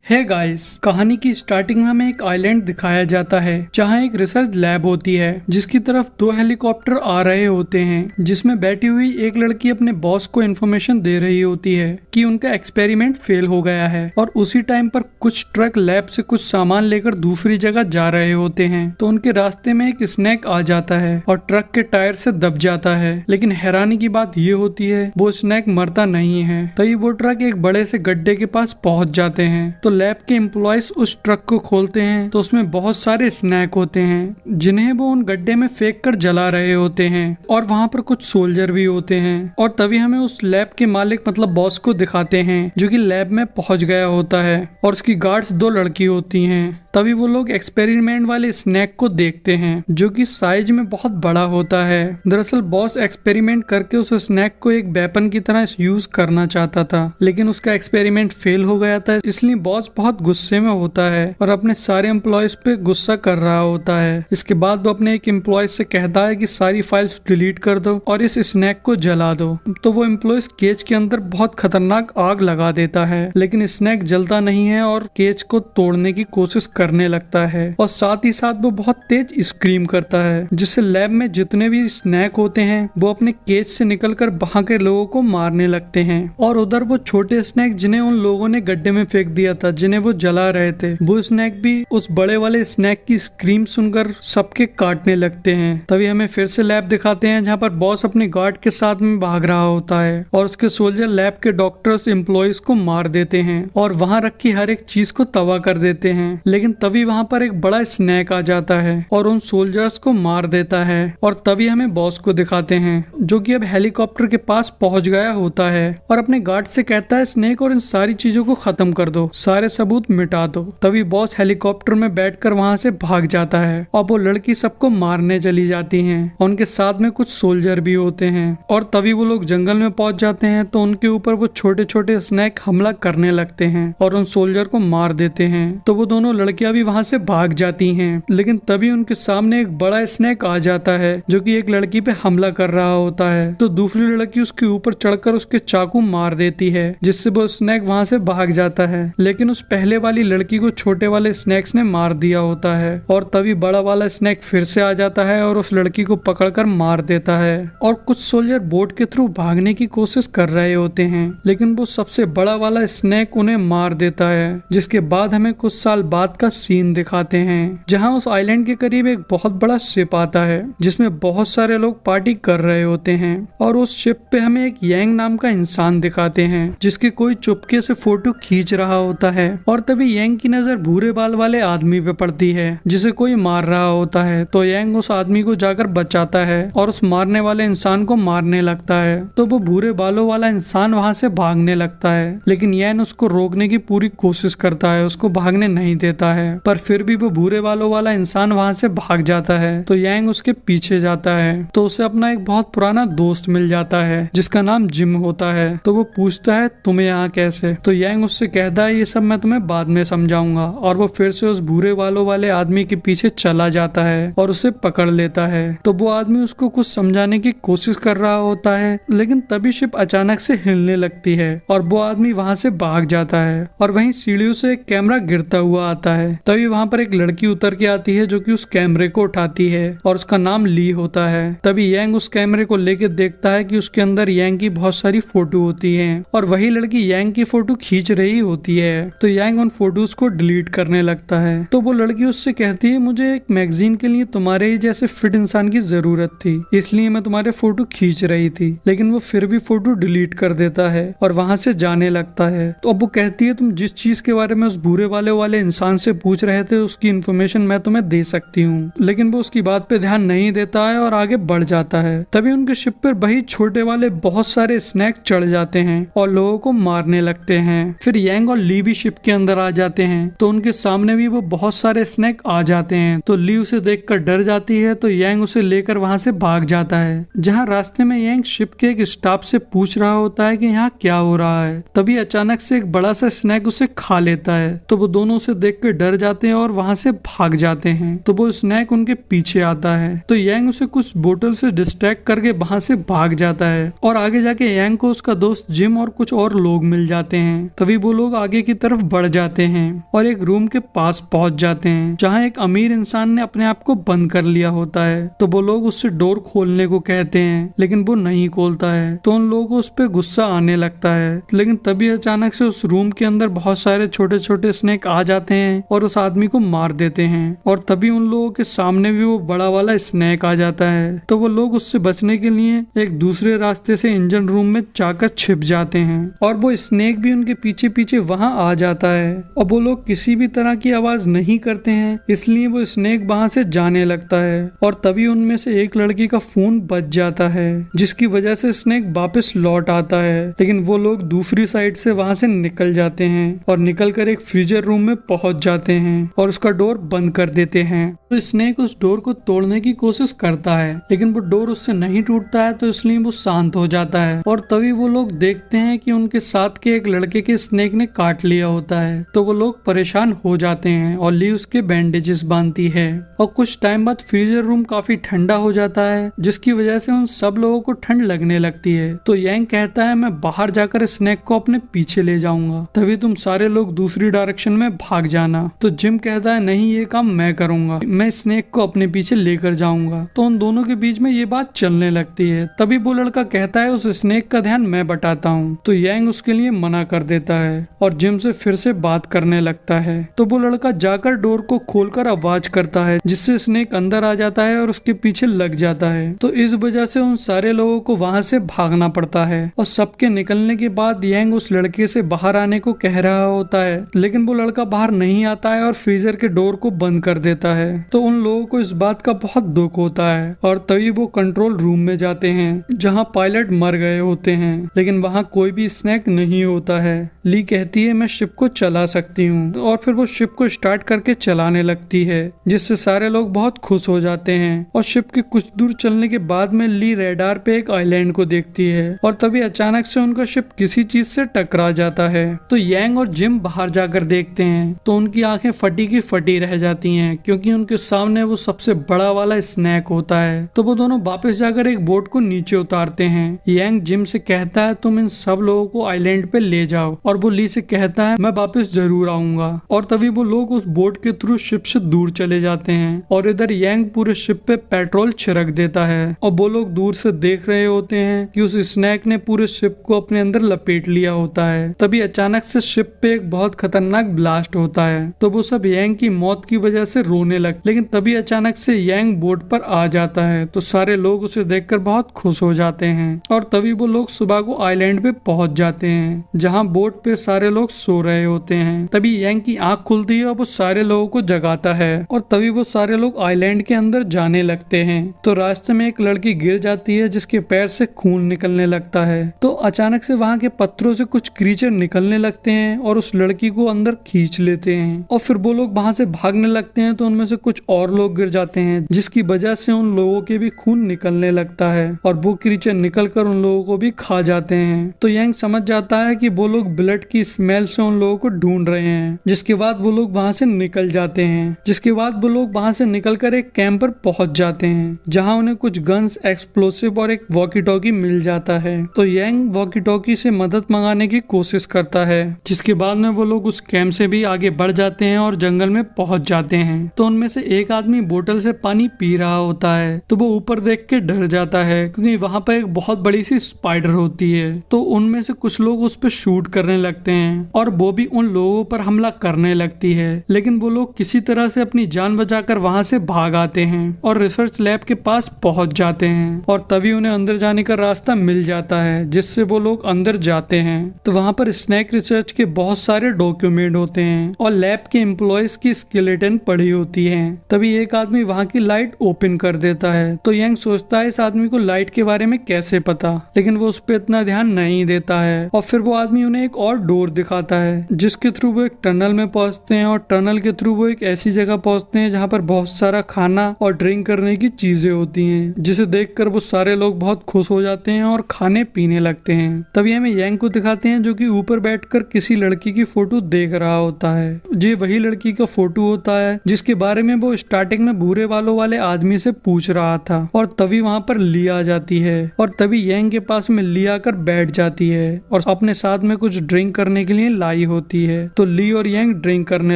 Hey guys, कहानी की starting में हमें एक आइलैंड दिखाया जाता है जहां एक रिसर्च लैब होती है जिसकी तरफ दो हेलीकॉप्टर आ रहे होते हैं, जिसमें बैठी हुई एक लड़की अपने बॉस को इन्फॉर्मेशन दे रही होती है कि उनका एक्सपेरिमेंट फेल हो गया है। और उसी टाइम पर कुछ ट्रक लैब से कुछ सामान लेकर दूसरी जगह जा रहे होते हैं तो उनके रास्ते में एक स्नैक आ जाता है और ट्रक के टायर से दब जाता है। लेकिन हैरानी की बात ये होती है वो स्नैक मरता नहीं है। तभी वो ट्रक एक बड़े से गड्ढे के पास पहुंच जाते हैं तो लैब के एम्प्लॉयज उस ट्रक को खोलते हैं तो उसमें बहुत सारे स्नैक होते हैं जिन्हें वो उन गड्ढे में फेंक कर जला रहे होते हैं और वहाँ पर कुछ सोल्जर भी होते हैं। और तभी हमें उस लैब के मालिक मतलब बॉस को दिखाते हैं जो कि लैब में पहुंच गया होता है और उसकी गार्ड्स दो लड़की होती हैं। तभी वो लोग एक्सपेरिमेंट वाले स्नैक को देखते हैं जो कि साइज में बहुत बड़ा होता है। दरअसल बॉस एक्सपेरिमेंट करके उस स्नैक को एक वेपन की तरह यूज करना चाहता था, लेकिन उसका एक्सपेरिमेंट फेल हो गया था। इसलिए बॉस बहुत गुस्से में होता है और अपने सारे एम्प्लॉयज पे गुस्सा कर रहा होता है। इसके बाद वो अपने एक एम्प्लॉय से कहता है कि सारी फाइल्स डिलीट कर दो और इस स्नैक को जला दो। तो वो एम्प्लॉयज केज के अंदर बहुत खतरनाक आग लगा देता है, लेकिन स्नैक जलता नहीं है और केज को तोड़ने की कोशिश करने लगता है और साथ ही साथ वो बहुत तेज स्क्रीम करता है जिससे लैब में जितने भी स्नैक होते हैं वो अपने केज से निकलकर वहां के लोगों को मारने लगते हैं। और उधर वो छोटे स्नैक जिन्हें उन लोगों ने गड्ढे में फेंक दिया था, जिन्हें वो जला रहे थे, वो स्नैक भी उस बड़े वाले स्नैक की स्क्रीम सुनकर सबके काटने लगते हैं। तभी हमें फिर से लैब दिखाते हैं जहाँ पर बॉस अपने गार्ड के साथ में भाग रहा होता है और उसके सोल्जर लैब के डॉक्टर्स एम्प्लॉयज को मार देते हैं और वहाँ रखी हर एक चीज को तबाह कर देते हैं। लेकिन तभी वहाँ पर एक बड़ा स्नैक आ जाता है और उन सोल्जर्स को मार देता है। और तभी हमें बॉस को दिखाते हैं जो कि अब हेलीकॉप्टर के पास पहुंच गया होता है और अपने गार्ड से कहता है स्नैक और इन सारी चीजों को खत्म कर दो, सारे सबूत मिटा दो। तभी बॉस हेलीकॉप्टर में बैठकर वहां से भाग जाता है और वो लड़की सबको मारने चली जाती है और उनके साथ में कुछ सोल्जर भी होते हैं। और तभी वो लोग जंगल में पहुंच जाते हैं तो उनके ऊपर वो छोटे छोटे स्नैक हमला करने लगते हैं और उन सोल्जर को मार देते हैं। तो वो दोनों लड़कियां भी वहां से भाग जाती हैं, लेकिन तभी उनके सामने एक बड़ा स्नैक आ जाता है जो कि एक लड़की पे हमला कर रहा होता है। तो दूसरी लड़की उसके ऊपर चढ़कर उसके चाकू मार देती है जिससे वो स्नैक वहां से भाग जाता है, लेकिन उस पहले वाली लड़की को छोटे वाले स्नैक्स ने मार दिया होता है। और तभी बड़ा वाला स्नैक फिर से आ जाता है और उस लड़की को पकड़कर मार देता है। और कुछ सोल्जर बोट के थ्रू भागने की कोशिश कर रहे होते हैं, लेकिन वो सबसे बड़ा वाला स्नैक उन्हें मार देता है। जिसके बाद हमें कुछ साल बाद का सीन दिखाते हैं जहां उस आइलैंड के करीब एक बहुत बड़ा शिप आता है जिसमें बहुत सारे लोग पार्टी कर रहे होते हैं। और उस शिप पे हमें एक यांग नाम का इंसान दिखाते हैं जिसकी कोई चुपके से फोटो खींच रहा होता है। और तभी यांग की नजर भूरे बाल वाले आदमी पे पड़ती है जिसे कोई मार रहा होता है। तो यांग उस आदमी को जाकर बचाता है और उस मारने वाले इंसान को मारने लगता है। तो वो भूरे बालों वाला इंसान वहां से भागने लगता है, लेकिन यांग उसको रोकने की पूरी कोशिश करता है, उसको भागने नहीं देता है। पर फिर भी वो भूरे बालों वाला इंसान वहां से भाग जाता है तो यांग उसके पीछे जाता है। तो उसे अपना एक बहुत पुराना दोस्त मिल जाता है जिसका नाम जिम होता है। तो वो पूछता है तुम्हें यहाँ कैसे? तो यांग उससे कहता है ये सब मैं तुम्हें बाद में समझाऊंगा। और वो फिर से उस भूरे बालों वाले आदमी के पीछे चला जाता है और उसे पकड़ लेता है। तो वो आदमी उसको कुछ समझाने की कोशिश कर रहा होता है, लेकिन तभी शिप अचानक से हिलने लगती है और वो आदमी वहां से भाग जाता है। और वहीं सीढ़ियों से एक कैमरा गिरता हुआ आता है। तभी वहां पर एक लड़की उतर के आती है जो कि उस कैमरे को उठाती है और उसका नाम ली होता है। तभी यांग उस कैमरे को लेके देखता है कि उसके अंदर यांग की बहुत सारी फोटो होती हैं और वही लड़की यांग की फोटो खींच रही होती है। तो यांग उन फोटोज को डिलीट करने लगता है। तो वो लड़की उससे कहती है मुझे एक मैगजीन के लिए तुम्हारे ही जैसे फिट इंसान की जरूरत थी, इसलिए मैं तुम्हारे फोटो खींच रही थी। लेकिन वो फिर भी फोटो डिलीट कर देता है और वहां से जाने लगता है। तो अब वो कहती है तुम जिस चीज के बारे में उस भूरे वाले इंसान से पूछ रहे थे उसकी इन्फॉर्मेशन मैं तुम्हें दे सकती हूँ। लेकिन वो उसकी बात पे ध्यान नहीं देता है और आगे बढ़ जाता है। तभी उनके शिप पर वही छोटे वाले बहुत सारे स्नैक चढ़ जाते हैं और लोगों को मारने लगते हैं। फिर यांग और ली भी शिप के अंदर आ जाते हैं तो उनके सामने भी वो बहुत सारे स्नैक आ जाते हैं। तो ली उसे देखकर डर जाती है तो यांग उसे लेकर वहां से भाग जाता है। जहाँ रास्ते में यांग शिप के एक स्टाफ से पूछ रहा होता है कि यहाँ क्या हो रहा है, तभी अचानक से एक बड़ा सा स्नैक उसे खा लेता है। तो वो दोनों उसे देखकर डर जाते हैं और वहां से भाग जाते हैं। तो वो स्नैक उनके पीछे आता है तो यांग उसे कुछ बोतल से डिस्ट्रैक्ट करके वहां से भाग जाता है और आगे जाके यांग को उसका दोस्त जिम और कुछ और लोग मिल जाते हैं। तभी वो लोग आगे की तरफ तरफ बढ़ जाते हैं और एक रूम के पास पहुंच जाते हैं जहां एक अमीर इंसान ने अपने आप को बंद कर लिया होता है। तो वो लोग उससे डोर खोलने को कहते हैं लेकिन वो नहीं खोलता है। तो उन लोगों को उस पर गुस्सा आने लगता है, लेकिन तभी अचानक से उस रूम के अंदर बहुत सारे छोटे छोटे स्नेक आ जाते हैं और उस आदमी को मार देते हैं। और तभी उन लोगों के सामने भी वो बड़ा वाला स्नेक आ जाता है। तो वो लोग उससे बचने के लिए एक दूसरे रास्ते से इंजन रूम में जाकर छिप जाते हैं और वो स्नेक भी उनके पीछे पीछे वहां आ जाता है। और वो लोग किसी भी तरह की आवाज नहीं करते हैं, इसलिए वो स्नेक वहां से जाने लगता है। और तभी उनमें से एक लड़की का फोन बच जाता है, जिसकी वजह से स्नेक वापस लौट आता है। लेकिन वो लोग दूसरी साइड से वहां से निकल जाते हैं और निकलकर एक फ्रीजर रूम में पहुंच जाते हैं और उसका डोर बंद कर देते हैं। तो स्नेक उस डोर को तोड़ने की कोशिश करता है, लेकिन वो डोर उससे नहीं टूटता है, तो इसलिए वो शांत हो जाता है। और तभी वो लोग देखते हैं कि उनके साथ के एक लड़के के स्नेक ने काट लिया होता है। तो वो लोग परेशान हो जाते हैं और ली उसके बैंडेजेस बांधती है। और कुछ टाइम बाद फ्रीजर रूम काफी ठंडा हो जाता है, जिसकी वजह से उन सब लोगों को ठंड लगने लगती है। तो यांग कहता है मैं बाहर जाकर स्नेक को अपने पीछे ले जाऊंगा, तभी तुम सारे लोग दूसरी डायरेक्शन में भाग जाना। तो जिम कहता है नहीं, ये काम मैं करूंगा, मैं स्नेक को अपने पीछे लेकर जाऊंगा। तो उन दोनों के बीच में ये बात चलने लगती है। तभी वो लड़का कहता है उस स्नेक का ध्यान मैं बटाता हूँ। तो यांग उसके लिए मना कर देता है और जिम से फिर से बात करने लगता है। तो वो लड़का जाकर डोर को खोलकर आवाज करता है, जिससे स्नेक अंदर आ जाता है और उसके पीछे लग जाता है। तो इस वजह से उन सारे लोगों को वहां से भागना पड़ता है। और सबके निकलने के बाद यांग उस लड़के से बाहर आने को कह रहा होता है, लेकिन वो लड़का बाहर नहीं आता है और फ्रीजर के डोर को बंद कर देता है। तो उन लोगों को इस बात का बहुत दुख होता है और तभी वो कंट्रोल रूम में जाते हैं जहां पायलट मर गए होते हैं, लेकिन वहां कोई भी स्नेक नहीं होता है। ली कहती है मैं शिप को चला सकती हूँ, और फिर वो शिप को स्टार्ट करके चलाने लगती है, जिससे सारे लोग बहुत खुश हो जाते हैं। और शिप के कुछ दूर चलने के बाद में ली रेडार पे एक आइलैंड को देखती है और तभी अचानक से उनका शिप किसी चीज से टकरा जाता है। तो यांग और जिम बाहर जाकर देखते हैं तो उनकी आंखें फटी की फटी रह जाती हैं, क्योंकि उनके सामने वो सबसे बड़ा वाला स्नेक होता है। तो वो दोनों वापस जाकर एक बोट को नीचे उतारते हैं। यांग जिम से कहता है तुम इन सब लोगों को आइलैंड पे ले जाओ, और वो ली से कहता है मैं वापस जरूर आऊंगा। और तभी वो लोग उस बोट के थ्रू शिप से दूर चले जाते हैं और इधर यांग पूरे शिप पे पेट्रोल छिड़क देता है। और वो लोग दूर से देख रहे होते हैं कि उस स्नेक ने पूरे शिप को अपने अंदर लपेट लिया होता है। तभी अचानक से शिप पे एक बहुत खतरनाक ब्लास्ट होता है। तो वो सब यांग की मौत की वजह से रोने लगे, लेकिन तभी अचानक से यांग बोट पर आ जाता है। तो सारे लोग उसे देखकर बहुत खुश हो जाते हैं और तभी वो लोग सुबह को आइलैंड पे पहुंच जाते हैं, जहां बोट पे सारे लोग सो रहे होते हैं। तभी यांग की आंख खुलती है और वो सारे लोगों को जगाता है और तभी वो सारे लोग आइलैंड के अंदर जाने लगते हैं। तो रास्ते में एक लड़की गिर जाती है, जिसके पैर से खून निकलने लगता है। तो अचानक से वहां के पत्थरों से कुछ क्रीचर निकलने लगते हैं और उस लड़की को अंदर खींच लेते हैं। और फिर वो लोग वहां से भागने लगते हैं तो उनमें से कुछ और लोग गिर जाते हैं, जिसकी वजह से उन लोगों के भी खून निकलने लगता है और वो क्रीचर निकलकर उन लोगों को भी खा जाते हैं। तो यांग समझ जाता है कि वो लोग ब्लड की स्मेल से उन लोगों को ढूंढ रहे हैं। जिसके बाद वो लोग वहां से निकल जाते हैं। जिसके बाद वो लोग वहां से निकलकर एक कैंप पर पहुंच जाते हैं, जहां उन्हें कुछ गन्स, एक्सप्लोसिव और एक वॉकी टॉकी मिल जाता है। तो यांग वॉकी टॉकी से मदद मंगाने की कोशिश करता है। जिसके बाद में वो लोग उस कैंप से भी आगे बढ़ जाते हैं और जंगल में पहुंच जाते हैं। तो उनमें से एक आदमी बोतल से पानी पी रहा होता है। तो वो ऊपर देख के डर जाता है, क्योंकि वहां पर एक बहुत बड़ी सी स्पाइडर होती है। तो उनमें से कुछ लोग उस पर शूट करने लगते हैं और वो भी उन लोगों पर हमला करने लगती है। लेकिन वो लोग किसी तरह से अपनी जान बचाकर वहां से भाग आते हैं और रिसर्च लैब के पास पहुंच जाते हैं। और तभी उन्हें अंदर जाने का रास्ता मिल जाता है, जिससे वो लोग अंदर जाते हैं। तो वहां पर स्नेक रिसर्च के बहुत सारे डॉक्यूमेंट होते हैं और लैब के एम्प्लॉयज की स्केलेटन पड़ी होती है। तभी एक आदमी वहां की लाइट ओपन कर देता है। तो यांग सोचता है इस आदमी को लाइट के बारे में कैसे पता, लेकिन वो उस पर इतना ध्यान नहीं देता है। और फिर वो आदमी उन्हें एक और डोर दिखाता है, जिसके थ्रू वो एक टनल में पहुंचते हैं और टनल के थ्रू वो एक ऐसी जगह पहुंचते हैं जहां पर बहुत सारा खाना और ड्रिंक करने की चीजें होती हैं, जिसे देखकर वो सारे लोग बहुत खुश हो जाते हैं और खाने पीने लगते हैं। तभी हमें यांग को दिखाते हैं, जो कि ऊपर बैठकर किसी लड़की की फोटो देख रहा होता है। ये वही लड़की का फोटो होता है जिसके बारे में वो स्टार्टिंग में भूरे बालों वाले आदमी से पूछ रहा था और तभी वहाँ पर ली आ जाती है और तभी यांग के पास में ली आकर बैठ जाती है और अपने साथ में कुछ ड्रिंक करने के लिए लाई होती है। तो ली और यांग ड्रिंक करने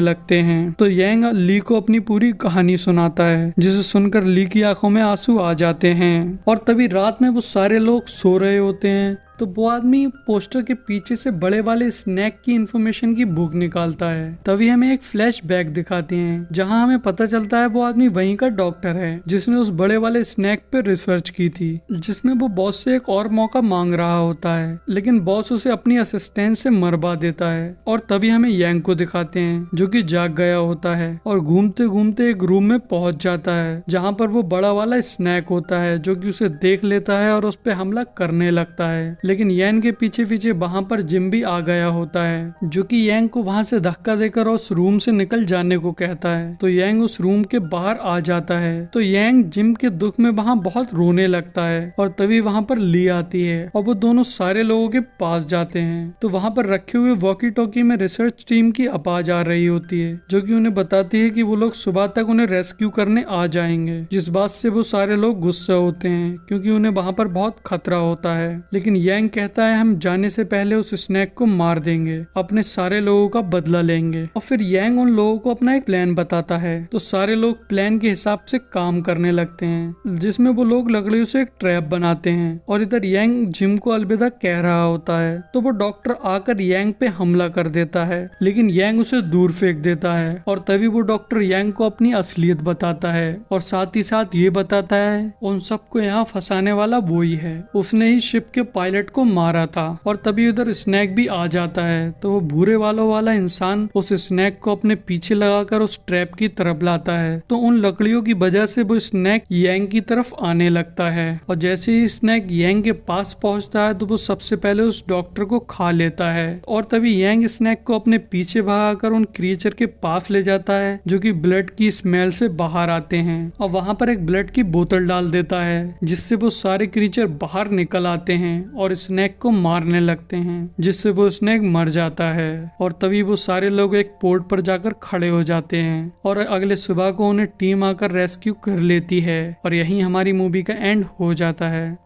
लगते हैं। तो यांग ली को अपनी पूरी कहानी सुनाता है जिसे सुनकर ली की आंखों में आंसू आ जाते हैं। और तभी रात में वो सारे लोग सो रहे होते हैं तो वो आदमी पोस्टर के पीछे से बड़े वाले स्नैक की इंफॉर्मेशन की बुक निकालता है। तभी हमें एक फ्लैशबैक दिखाते हैं जहां हमें पता चलता है वो आदमी वहीं का डॉक्टर है जिसने उस बड़े वाले स्नैक पे रिसर्च की थी, जिसमें वो बॉस से एक और मौका मांग रहा होता है लेकिन बॉस उसे अपनी असिस्टेंट से मरवा देता है। और तभी हमें यांग को दिखाते हैं जो कि जाग गया होता है और घूमते घूमते एक रूम में पहुंच जाता है जहाँ पर वो बड़ा वाला स्नैक होता है जो कि उसे देख लेता है और उस पर हमला करने लगता है। लेकिन यांग के पीछे पीछे वहाँ पर जिम भी आ गया होता है जो कि यांग को वहाँ से धक्का देकर उस रूम से निकल जाने को कहता है। तो यांग उस रूम के बाहर आ जाता है। तो यांग जिम के दुख में वहाँ बहुत रोने लगता है और तभी वहाँ पर ली आती है और वो दोनों सारे लोगों के पास जाते हैं। तो वहाँ पर रखे हुए वॉकी टॉकी में रिसर्च टीम की आवाज आ रही होती है जो कि उन्हें बताती है कि वो लोग सुबह तक उन्हें रेस्क्यू करने आ जाएंगे, जिस बात से वो सारे लोग गुस्सा होते हैं क्योंकि उन्हें वहाँ पर बहुत खतरा होता है। लेकिन यांग कहता है हम जाने से पहले उस स्नैक को मार देंगे, अपने सारे लोगों का बदला लेंगे। और फिर यांग उन लोगों को अपना एक प्लान बताता है। तो सारे लोग प्लान के हिसाब से काम करने लगते हैं जिसमें वो लोग लकड़ियों से एक ट्रैप बनाते हैं और इधर यांग जिम को अलविदा कह रहा होता है। तो वो डॉक्टर आकर यांग पे हमला कर देता है लेकिन यांग उसे दूर फेंक देता है और तभी वो डॉक्टर यांग को अपनी असलियत बताता है और साथ ही साथ ये बताता है उन सबको यहाँ फंसाने वाला वो ही है, उसने ही शिप के पायलट को मारा था। और तभी उधर स्नैक भी आ जाता है। तो वो भूरे बालों वाला इंसान उस स्नैक को अपने पीछे लगाकर उस ट्रैप की तरफ लाता है। तो उन लकड़ियों की वजह से वो स्नैक यांग की तरफ आने लगता है और जैसे ही स्नैक यांग के पास पहुंचता है तो वो सबसे पहले उस डॉक्टर को खा लेता है। और तभी यांग स्नैक को अपने पीछे भगाकर उन क्रिएचर के पास ले जाता है जो कि ब्लड की स्मेल से बाहर आते हैं और वहां पर एक ब्लड की बोतल डाल देता है जिससे वो सारे क्रिएचर बाहर निकल आते हैं और स्नैक को मारने लगते हैं जिससे वो स्नैक मर जाता है। और तभी वो सारे लोग एक पोर्ट पर जाकर खड़े हो जाते हैं और अगले सुबह को उन्हें टीम आकर रेस्क्यू कर लेती है और यहीं हमारी मूवी का एंड हो जाता है।